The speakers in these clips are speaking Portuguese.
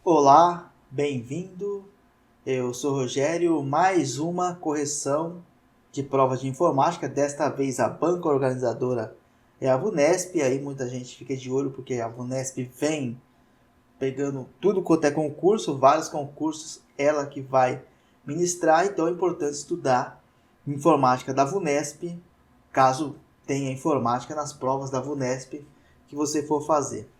Olá, bem-vindo. Eu sou Rogério. Mais uma correção de prova de informática. Desta vez a banca organizadora é a VUNESP. Aí muita gente fica de olho porque a VUNESP vem pegando tudo quanto é concurso, vários concursos, ela que vai ministrar. Então é importante estudar informática da VUNESP, caso tenha informática nas provas da VUNESP que você for fazer.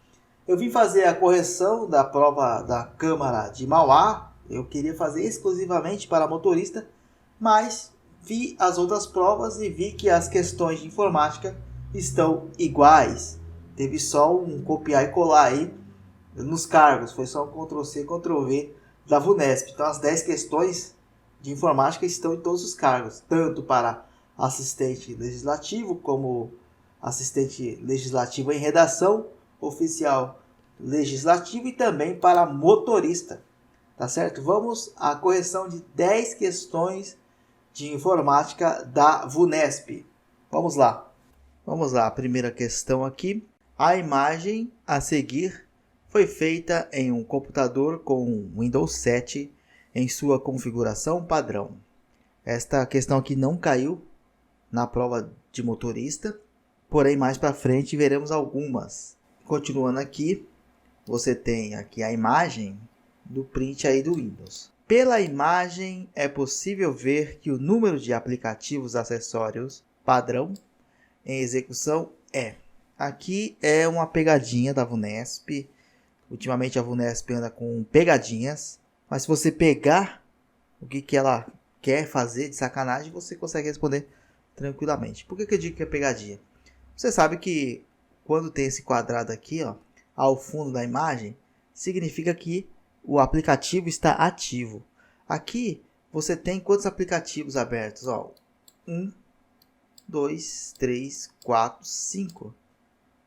Eu vim fazer a correção da prova da Câmara de Mauá. Eu queria fazer exclusivamente para motorista, mas vi as outras provas e vi que as questões de informática estão iguais. Teve só um copiar e colar aí nos cargos. Foi só um Ctrl+C, Ctrl+V da VUNESP. Então as 10 questões de informática estão em todos os cargos, tanto para assistente legislativo como assistente legislativo em redação, oficial legislativo e também para motorista, tá certo? Vamos à correção de 10 questões de informática da VUNESP. Vamos lá. Vamos lá, a primeira questão aqui. A imagem a seguir foi feita em um computador com Windows 7 em sua configuração padrão. Esta questão aqui não caiu na prova de motorista, porém mais para frente veremos algumas. Continuando aqui, você tem aqui a imagem do print aí do Windows. Pela imagem é possível ver que o número de aplicativos acessórios padrão em execução é. Aqui é uma pegadinha da VUNESP. Ultimamente a VUNESP anda com pegadinhas, mas se você pegar o que ela quer fazer de sacanagem, você consegue responder tranquilamente. Por que eu digo que é pegadinha? Você sabe que quando tem esse quadrado aqui, ó, ao fundo da imagem, significa que o aplicativo está ativo. Aqui você tem quantos aplicativos abertos? Ó, 1, 2, 3, 4, 5.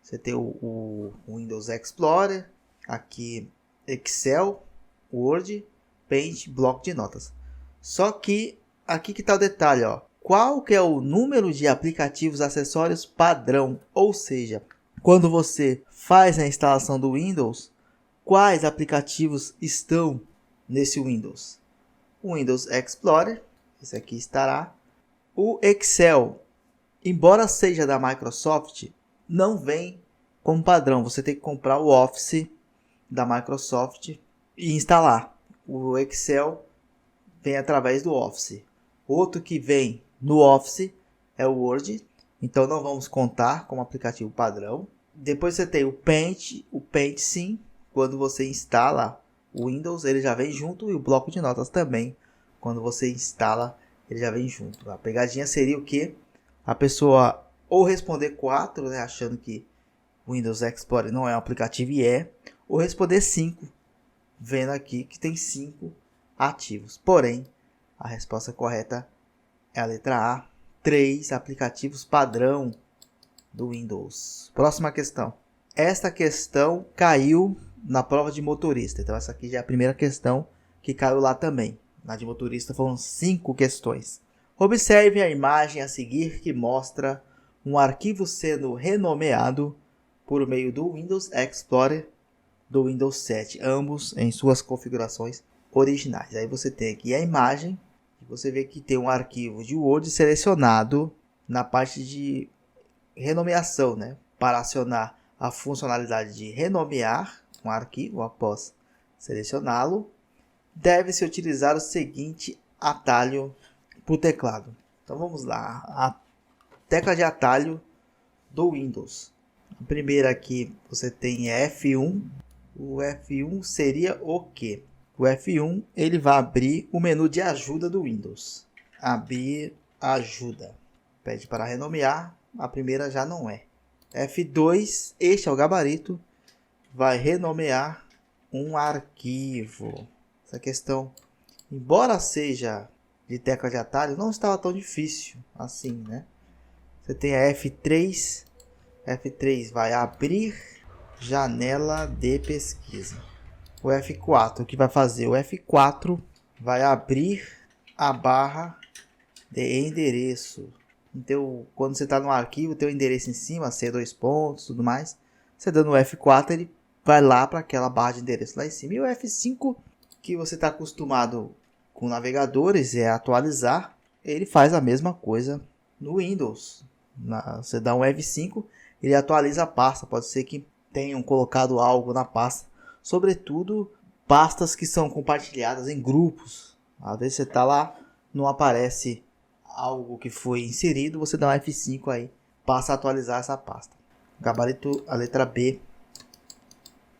Você tem o Windows Explorer, aqui Excel, Word, Paint, bloco de notas. Só que aqui que está o detalhe, ó. Qual que é o número de aplicativos acessórios padrão? Ou seja, quando você faz a instalação do Windows, quais aplicativos estão nesse Windows? O Windows Explorer, esse aqui estará. O Excel, embora seja da Microsoft, não vem como padrão. Você tem que comprar o Office da Microsoft e instalar. O Excel vem através do Office. Outro que vem no Office é o Word. Então não vamos contar como aplicativo padrão. Depois você tem o Paint sim. Quando você instala o Windows, ele já vem junto. E o bloco de notas também. Quando você instala, ele já vem junto. A pegadinha seria o que? A pessoa ou responder 4, né, achando que o Windows Explorer não é um aplicativo e é. Ou responder 5, vendo aqui que tem 5 ativos. Porém, a resposta correta é a letra A. 3 aplicativos padrão do Windows. Próxima questão. Esta questão caiu na prova de motorista. Então essa aqui já é a primeira questão que caiu lá também. Na de motorista foram 5 questões. Observe a imagem a seguir que mostra um arquivo sendo renomeado por meio do Windows Explorer do Windows 7, ambos em suas configurações originais. Aí você tem aqui a imagem. Você vê que tem um arquivo de Word selecionado na parte de renomeação, né? Para acionar a funcionalidade de renomear um arquivo após selecioná-lo, deve-se utilizar o seguinte atalho para o teclado. Então vamos lá, a tecla de atalho do Windows. A primeira aqui você tem F1. O F1 seria o quê? O F1 ele vai abrir o menu de ajuda do Windows. Abrir ajuda. Pede para renomear. A primeira já não é. F2, este é o gabarito. Vai renomear um arquivo. Essa questão, embora seja de tecla de atalho, não estava tão difícil assim, né? Você tem a F3. F3 vai abrir janela de pesquisa. O F4, o que vai fazer? O F4 vai abrir a barra de endereço. Então, quando você está no arquivo, tem o endereço em cima, C2 pontos, tudo mais. Você dando o F4, ele vai lá para aquela barra de endereço lá em cima. E o F5, que você está acostumado com navegadores, é atualizar. Ele faz a mesma coisa no Windows. Você dá um F5, ele atualiza a pasta. Pode ser que tenham colocado algo na pasta. Sobretudo pastas que são compartilhadas em grupos. Às vezes você está lá, não aparece algo que foi inserido, você dá um F5 aí, passa a atualizar essa pasta. Gabarito, a letra B.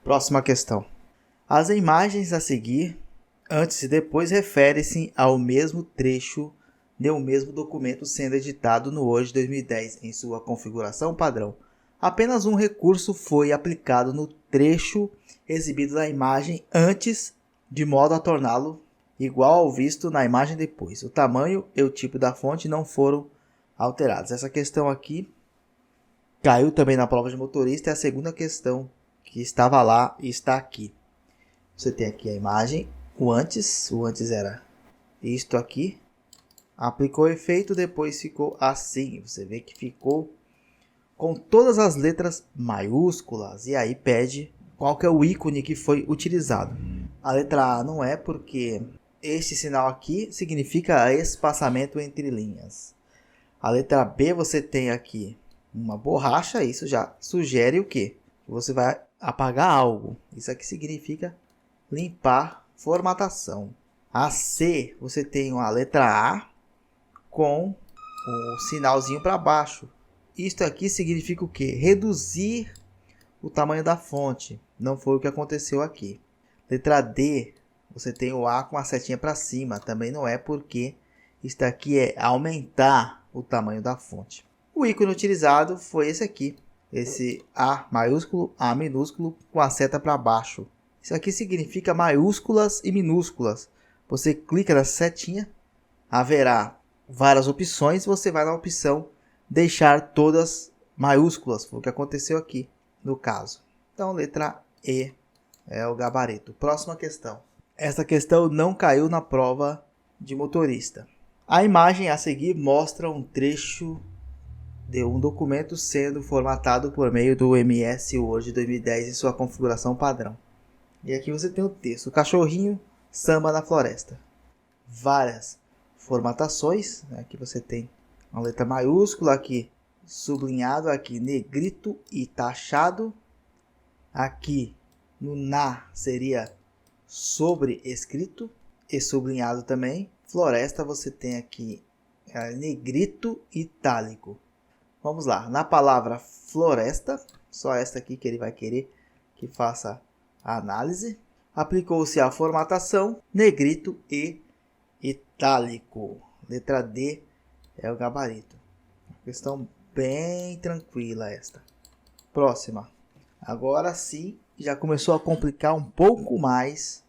Próxima questão. As imagens a seguir, antes e depois, referem-se ao mesmo trecho de um mesmo documento sendo editado no Word 2010 em sua configuração padrão. Apenas um recurso foi aplicado no trecho exibido na imagem antes, de modo a torná-lo igual ao visto na imagem depois. O tamanho e o tipo da fonte não foram alterados. Essa questão aqui caiu também na prova de motorista. É a segunda questão que estava lá e está aqui. Você tem aqui a imagem, o antes era isto aqui. Aplicou o efeito, depois ficou assim. Você vê que ficou com todas as letras maiúsculas. E aí pede qual que é o ícone que foi utilizado. A letra A não é, porque este sinal aqui significa espaçamento entre linhas. A letra B você tem aqui uma borracha. Isso já sugere o quê? Que você vai apagar algo. Isso aqui significa limpar formatação. A C você tem a letra A com o sinalzinho para baixo. Isto aqui significa o quê? Reduzir o tamanho da fonte. Não foi o que aconteceu aqui. Letra D, você tem o A com a setinha para cima. Também não é, porque isto aqui é aumentar o tamanho da fonte. O ícone utilizado foi esse aqui. Esse A maiúsculo, A minúsculo com a seta para baixo. Isso aqui significa maiúsculas e minúsculas. Você clica na setinha, haverá várias opções. Você vai na opção deixar todas maiúsculas. Foi o que aconteceu aqui no caso. Então, letra E é o gabarito. Próxima questão. Essa questão não caiu na prova de motorista. A imagem a seguir mostra um trecho de um documento sendo formatado por meio do MS Word 2010 em sua configuração padrão. E aqui você tem o texto: o cachorrinho samba na floresta. Várias formatações. Aqui você tem uma letra maiúscula, aqui sublinhado, aqui negrito e taxado. Aqui no na seria sobrescrito e sublinhado também. Floresta você tem aqui negrito itálico. Vamos lá, na palavra floresta, só esta aqui que ele vai querer que faça a análise. Aplicou-se a formatação negrito e itálico. Letra D é o gabarito. Questão bem tranquila esta. Próxima. Agora sim, já começou a complicar um pouco mais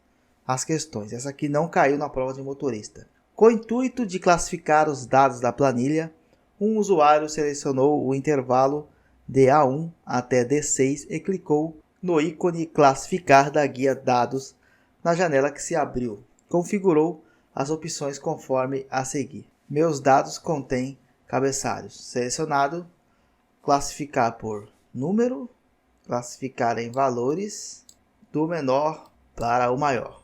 as questões. Essa aqui não caiu na prova de motorista. Com o intuito de classificar os dados da planilha, um usuário selecionou o intervalo de A1 até D6 e clicou no ícone classificar da guia dados na janela que se abriu. Configurou as opções conforme a seguir. Meus dados contêm cabeçalhos. Selecionado, classificar por número, classificar em valores, do menor para o maior.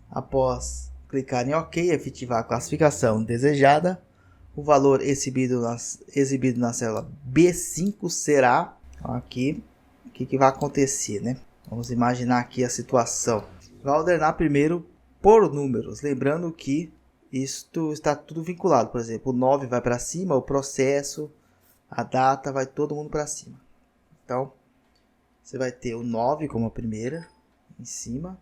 Após clicar em OK e efetivar a classificação desejada, o valor exibido na célula B5 será aqui. O que vai acontecer, né? Vamos imaginar aqui a situação. Vai ordenar primeiro por números, lembrando que isto está tudo vinculado. Por exemplo, o 9 vai para cima, o processo, a data, vai todo mundo para cima. Então, você vai ter o 9 como a primeira, em cima.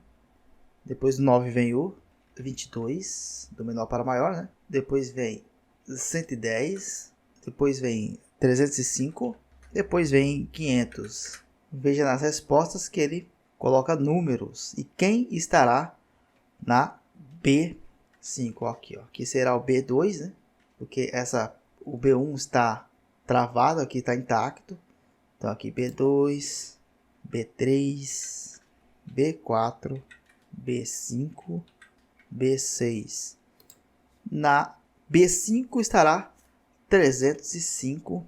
Depois do 9 vem o 22, do menor para o maior, né? Depois vem 110, depois vem 305, depois vem 500. Veja nas respostas que ele coloca números. E quem estará na B5? Aqui, ó. Aqui será o B2, né? Porque o B1 está travado, aqui está intacto. Então aqui B2, B3, B4, B5, B6. Na B5 estará 305,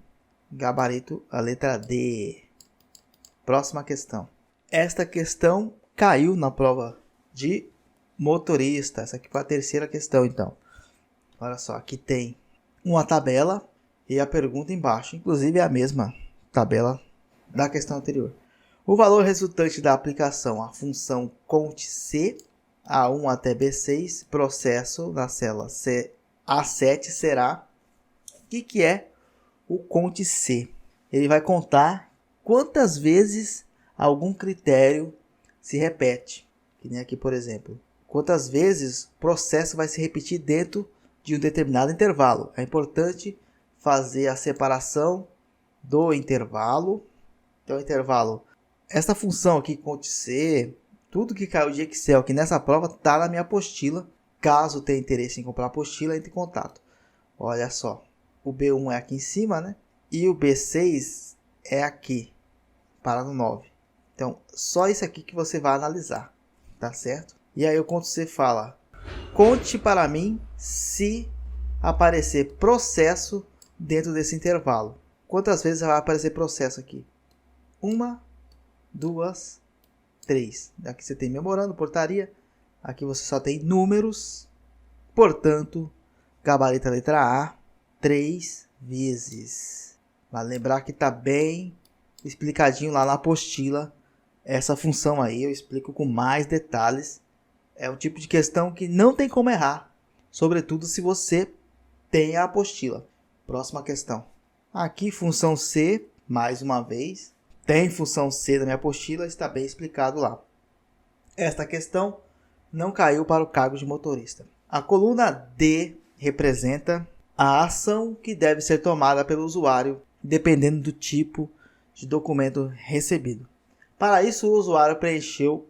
gabarito a letra D. Próxima questão. Esta questão caiu na prova de motorista. Essa aqui foi a terceira questão, então. Olha só, aqui tem uma tabela e a pergunta embaixo. Inclusive é a mesma tabela da questão anterior. O valor resultante da aplicação à função cont.c A1 até B6, processo na célula A7 será... O que é o cont.c? Ele vai contar quantas vezes algum critério se repete. Que nem aqui, por exemplo. Quantas vezes o processo vai se repetir dentro de um determinado intervalo. É importante fazer a separação do intervalo. Então, intervalo. Essa função aqui, cont.c, tudo que caiu de Excel aqui nessa prova está na minha apostila. Caso tenha interesse em comprar a apostila, entre em contato. Olha só. O B1 é aqui em cima, né? E o B6 é aqui, para no 9. Então, só isso aqui que você vai analisar, tá certo? E aí o cont.c fala, conte para mim se aparecer processo dentro desse intervalo. Quantas vezes vai aparecer processo aqui? 1, 2, 3. Aqui você tem memorando, portaria. Aqui você só tem números. Portanto, gabarito a letra A, 3 vezes. Vale lembrar que está bem explicadinho lá na apostila. Essa função aí eu explico com mais detalhes. É um tipo de questão que não tem como errar. Sobretudo se você tem a apostila. Próxima questão. Aqui função C, mais uma vez. Tem função C na minha apostila, está bem explicado lá. Esta questão não caiu para o cargo de motorista. A coluna D representa a ação que deve ser tomada pelo usuário, dependendo do tipo de documento recebido. Para isso, o usuário preencheu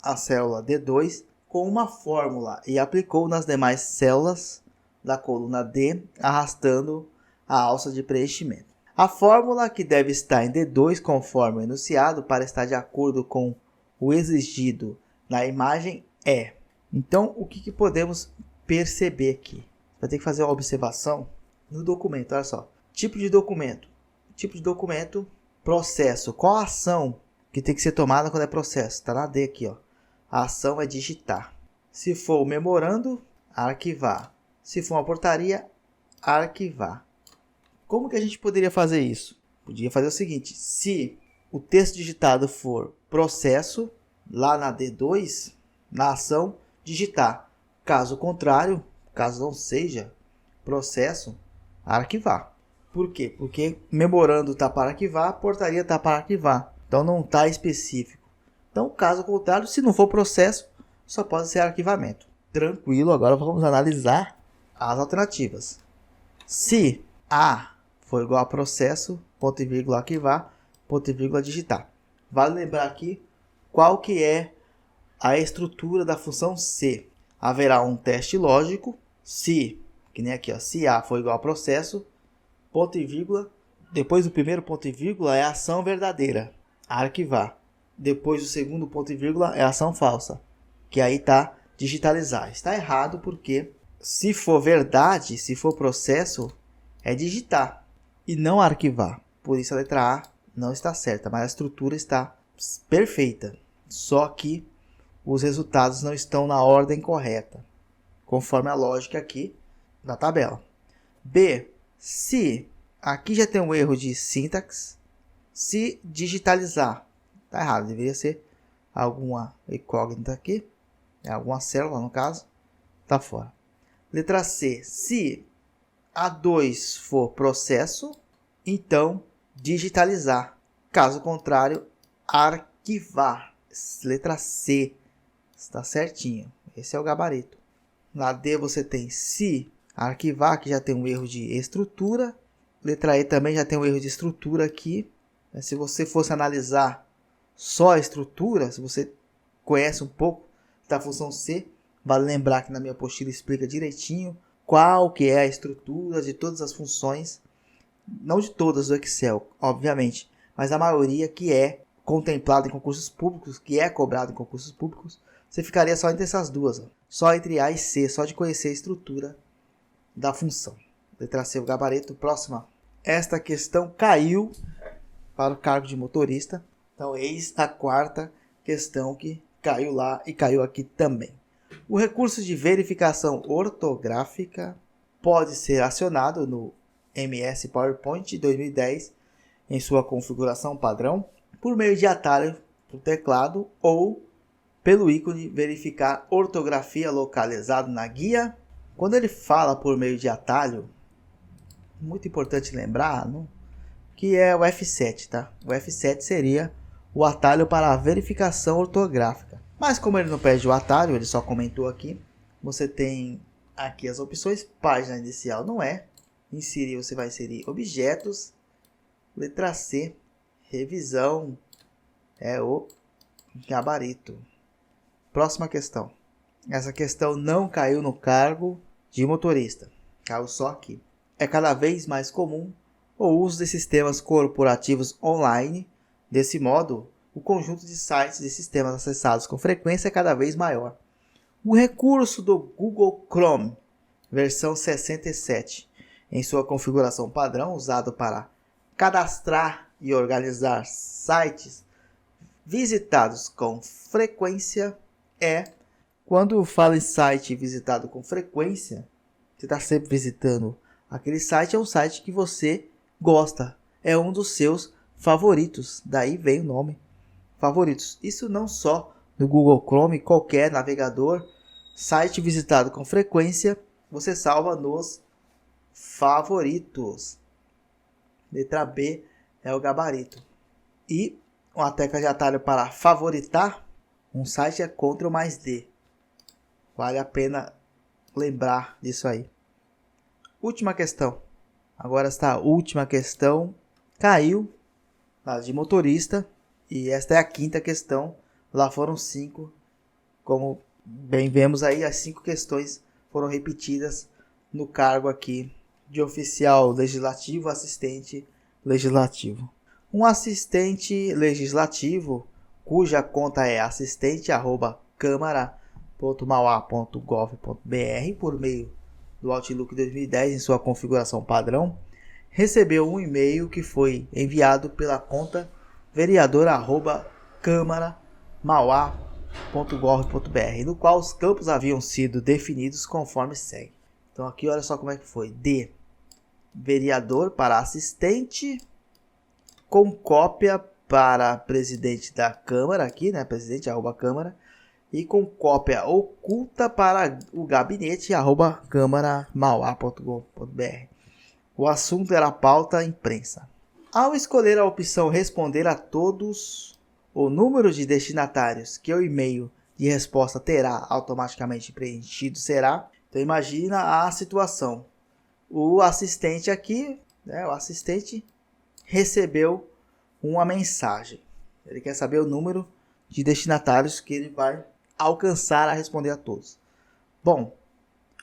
a célula D2 com uma fórmula e aplicou nas demais células da coluna D, arrastando a alça de preenchimento. A fórmula, que deve estar em D2 conforme o enunciado para estar de acordo com o exigido na imagem, é. Então, o que podemos perceber aqui? Vai ter que fazer uma observação no documento. Olha só. Tipo de documento. Tipo de documento, processo. Qual a ação que tem que ser tomada quando é processo? Está na D aqui, ó. A ação é digitar. Se for o memorando, arquivar. Se for uma portaria, arquivar. Como que a gente poderia fazer isso? Podia fazer o seguinte. Se o texto digitado for processo, lá na D2, na ação, digitar. Caso contrário, caso não seja processo, arquivar. Por quê? Porque memorando está para arquivar, portaria está para arquivar. Então não está específico. Então, caso contrário, se não for processo, só pode ser arquivamento. Tranquilo, agora vamos analisar as alternativas. Se A for igual a processo, ponto e vírgula arquivar, ponto e vírgula digitar. Vale lembrar aqui qual que é a estrutura da função C. Haverá um teste lógico, se, que nem aqui, ó, se A for igual a processo, ponto e vírgula, depois do primeiro ponto e vírgula é a ação verdadeira, arquivar. Depois do segundo ponto e vírgula é a ação falsa, que aí está digitalizar. Está errado porque se for verdade, se for processo, é digitar e não arquivar. Por isso a letra A não está certa, mas a estrutura está perfeita. Só que os resultados não estão na ordem correta, conforme a lógica aqui da tabela. B. Se aqui já tem um erro de sintaxe, se digitalizar, está errado, deveria ser alguma incógnita aqui, alguma célula no caso, está fora. Letra C. Se A2 for processo, então digitalizar. Caso contrário, arquivar. Letra C. Está certinho. Esse é o gabarito. Na D você tem se arquivar, que já tem um erro de estrutura. Letra E também já tem um erro de estrutura aqui. Se você fosse analisar só a estrutura, se você conhece um pouco da função C, vale lembrar que na minha apostila explica direitinho qual que é a estrutura de todas as funções. Não de todas do Excel, obviamente, mas a maioria que é contemplado em concursos públicos, que é cobrado em concursos públicos, você ficaria só entre essas duas, ó. Só entre A e C, só de conhecer a estrutura da função. Letra C, o gabarito. Próxima. Esta questão caiu para o cargo de motorista. Então, eis a quarta questão que caiu lá e caiu aqui também. O recurso de verificação ortográfica pode ser acionado no MS PowerPoint 2010 em sua configuração padrão por meio de atalho do teclado ou pelo ícone verificar ortografia localizado na guia. Quando ele fala por meio de atalho, muito importante lembrar que é o F7, tá? O F7 seria o atalho para a verificação ortográfica. Mas como ele não pede o atalho, ele só comentou aqui, você tem aqui as opções, página inicial não é, inserir você vai inserir objetos, letra C, revisão, é o gabarito. Próxima questão. Essa questão não caiu no cargo de motorista, caiu só aqui. É cada vez mais comum o uso de sistemas corporativos online. Desse modo, o conjunto de sites e sistemas acessados com frequência é cada vez maior. O recurso do Google Chrome, versão 67, em sua configuração padrão, usado para cadastrar e organizar sites visitados com frequência, quando fala em site visitado com frequência, você está sempre visitando aquele site, é um site que você gosta, é um dos seus favoritos, daí vem o nome favoritos. Isso não só no Google Chrome, qualquer navegador, site visitado com frequência, você salva nos favoritos. Letra B é o gabarito. E uma tecla de atalho para favoritar um site é Ctrl mais D. Vale a pena lembrar disso aí. Última questão. Agora esta última questão caiu na de motorista. E esta é a quinta questão. Lá foram 5. Como bem vemos aí, as 5 questões foram repetidas no cargo aqui de oficial legislativo, assistente legislativo. Um assistente legislativo, cuja conta é assistente@câmara.mauá.gov.br por meio do Outlook 2010 em sua configuração padrão, recebeu um e-mail que foi enviado pela conta vereador@câmara.mauá.gov.br, no qual os campos haviam sido definidos conforme segue. Então aqui olha só como é que foi. De vereador para assistente, com cópia para presidente da Câmara, aqui, né? Presidente@Câmara, e com cópia oculta para o gabinete @câmaramauá.gov.br. O assunto era a pauta imprensa. Ao escolher a opção responder a todos, o número de destinatários que o e-mail de resposta terá automaticamente preenchido será. Então imagina a situação. O assistente aqui, né, o assistente recebeu uma mensagem. Ele quer saber o número de destinatários que ele vai alcançar a responder a todos. Bom,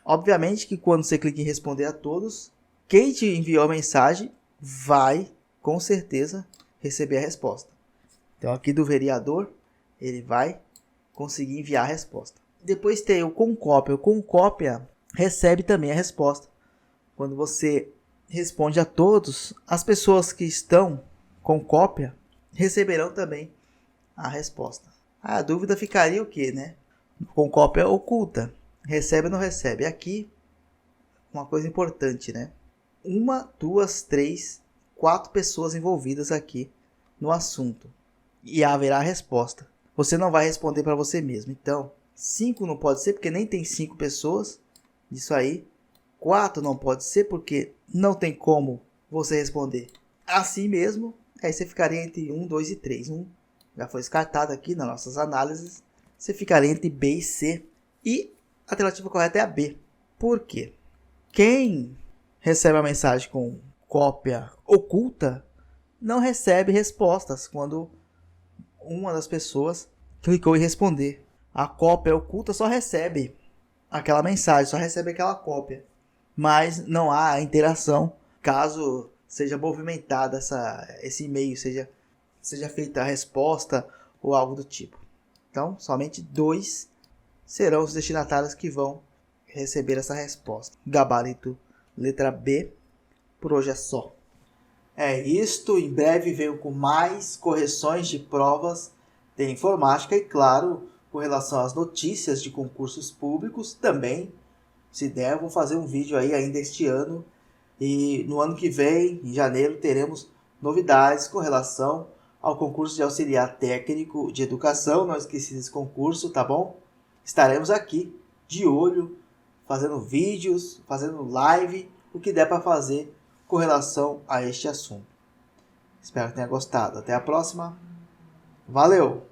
obviamente que quando você clica em responder a todos, quem te enviou a mensagem vai, com certeza, receber a resposta. Então aqui do vereador, ele vai conseguir enviar a resposta. Depois tem o com cópia. O com cópia recebe também a resposta. Quando você responde a todos, as pessoas que estão com cópia receberão também a resposta. A dúvida ficaria o quê, né? Com cópia oculta. Recebe ou não recebe? Aqui, uma coisa importante, né? 1, 2, 3, 4 pessoas envolvidas aqui no assunto. E haverá a resposta. Você não vai responder para você mesmo. Então, 5 não pode ser, porque nem tem 5 pessoas. Isso aí. 4 não pode ser, porque não tem como você responder assim mesmo. Aí você ficaria entre 1, 2 e 3. 1 já foi descartado aqui nas nossas análises. Você ficaria entre B e C. E a alternativa correta é a B. Por quê? Quem recebe a mensagem com cópia oculta não recebe respostas quando uma das pessoas clicou em responder. A cópia oculta só recebe aquela mensagem, só recebe aquela cópia. Mas não há interação caso seja movimentada esse e-mail, seja feita a resposta ou algo do tipo. Então, somente 2 serão os destinatários que vão receber essa resposta. Gabarito, letra B, por hoje é só. É isto, em breve venho com mais correções de provas de informática e, claro, com relação às notícias de concursos públicos, também, se der, eu vou fazer um vídeo aí ainda este ano. E no ano que vem, em janeiro, teremos novidades com relação ao concurso de auxiliar técnico de educação. Não esqueci desse concurso, tá bom? Estaremos aqui de olho, fazendo vídeos, fazendo live, o que der para fazer com relação a este assunto. Espero que tenha gostado. Até a próxima. Valeu!